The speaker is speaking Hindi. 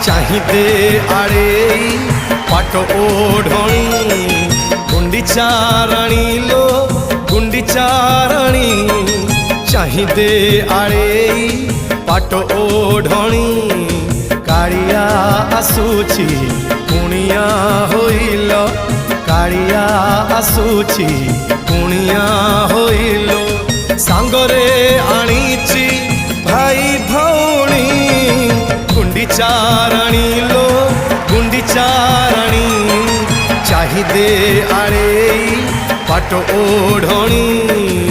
चाहिदे आड़े पाट ओढ़णी गुंडीचा राणी लो गुंडीचा राणी चाहिदे आड़े पाट ओढ़णी कालिया आसुची कुणिया होइल कालिया आसुची कुणिया होइल सांगरे आनीची भाई भौणी गुंडीचा राणी लो गुंडीचा राणी चाहिदे आड़े पाट ओढ़णी।